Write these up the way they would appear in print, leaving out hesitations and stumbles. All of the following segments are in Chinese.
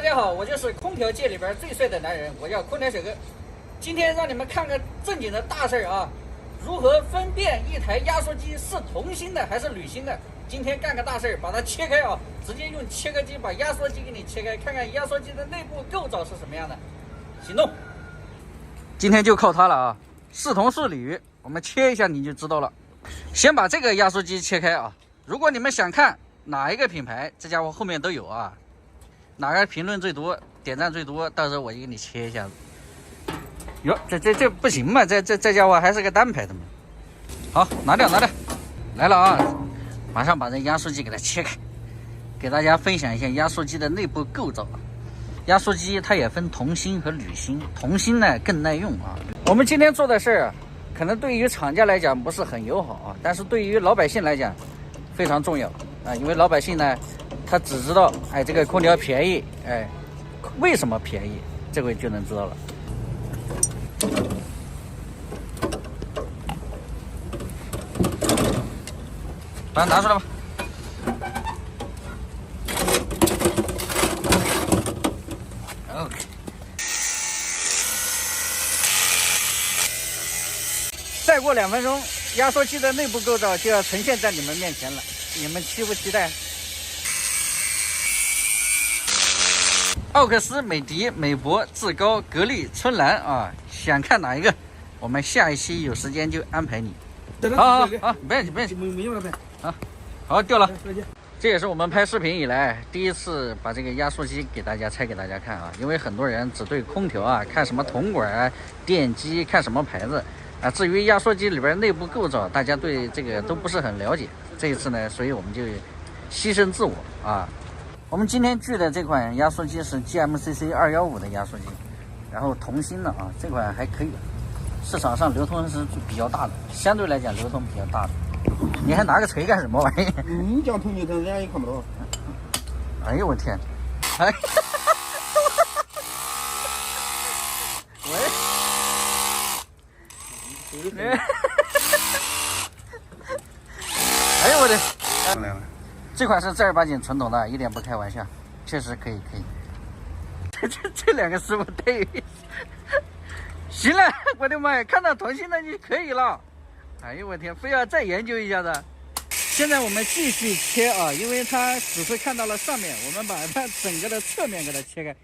家好，我就是空调界里边最帅的男人，我叫空调小哥。今天让你们看个正经的大事啊，如何分辨一台压缩机是铜芯的还是铝芯的？今天干个大事，把它切开啊，直接用切割机把压缩机给你切开，看看压缩机的内部构造是什么样的。行动！今天就靠它了啊，是铜是铝，我们切一下你就知道了。先把这个压缩机切开啊，如果你们想看哪一个品牌，这家伙后面都有啊。哪个评论最多，点赞最多，到时候我就给你切一下子。哟，这不行嘛，这家伙还是个单排的嘛。好，拿掉，来了啊！马上把这压缩机给它切开，给大家分享一下压缩机的内部构造。压缩机它也分铜芯和铝芯，铜芯呢更耐用啊。我们今天做的事儿，可能对于厂家来讲不是很友好啊，但是对于老百姓来讲非常重要啊，因为老百姓呢。他只知道，哎，这个空调便宜，哎，为什么便宜？这回就能知道了。把它拿出来吧。OK。再过2分钟，压缩机的内部构造就要呈现在你们面前了，你们期不期待？奥克斯、美的、美博、志高、格力、春兰啊，想看哪一个？我们下一期有时间就安排你。好，不要紧，没用了呗。啊，好，掉了。这也是我们拍视频以来第一次把这个压缩机给大家拆给大家看啊，因为很多人只对空调啊看什么铜管、电机看什么牌子啊，至于压缩机里边内部构造，大家对这个都不是很了解。这一次呢，所以我们就牺牲自我啊。我们今天锯的这款压缩机是 GMCC 215的压缩机，然后铜芯的啊，这款还可以，市场上流通是比较大的，相对来讲流通比较大的。你还拿个锤干什么玩意？你讲铜就铜，人家也看不到。哎呦我天！哎，喂！哎呦我的！这款是正儿八经纯铜的，一点不开玩笑，确实可以。这两个师傅太有意思。行了，我的妈呀，看到铜芯的就可以了。哎呦我天，非要再研究一下子。现在我们继续切啊，因为它只是看到了上面，我们把它整个的侧面给它切开，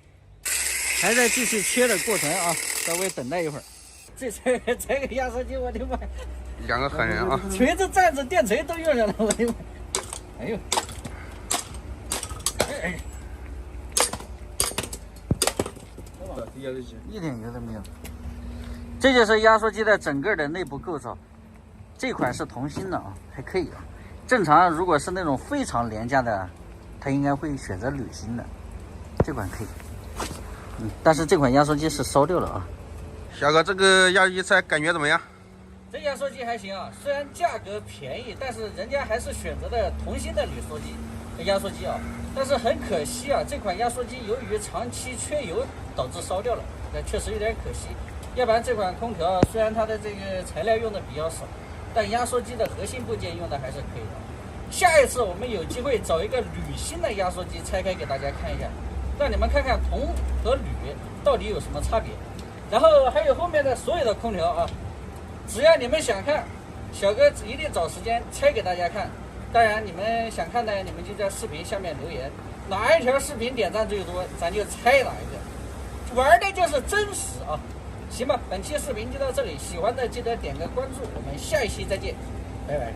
还在继续切的过程啊，稍微等待一会儿。这拆个压缩机，我的妈！两个狠人啊！锤子、钻子、电锤都用上了，我的妈！哎呦！一点油都没有。这就是压缩机的整个的内部构造。这款是铜芯的啊，还可以啊。正常如果是那种非常廉价的，它应该会选择铝芯的。这款可以。但是这款压缩机是烧掉了啊。小哥，这个压缩机拆感觉怎么样？这压缩机还行啊，虽然价格便宜，但是人家还是选择的铜芯的压缩机啊。但是很可惜啊，这款压缩机由于长期缺油导致烧掉了，那确实有点可惜。要不然这款空调虽然它的这个材料用的比较少，但压缩机的核心部件用的还是可以的。下一次我们有机会找一个铝芯的压缩机拆开给大家看一下，让你们看看铜和铝到底有什么差别。然后还有后面的所有的空调啊，只要你们想看，小哥一定找时间拆给大家看。当然你们想看的，你们就在视频下面留言，哪一条视频点赞最多，咱就拆哪一个。玩的就是真实啊！行吧，本期视频就到这里，喜欢的记得点个关注，我们下一期再见，拜拜。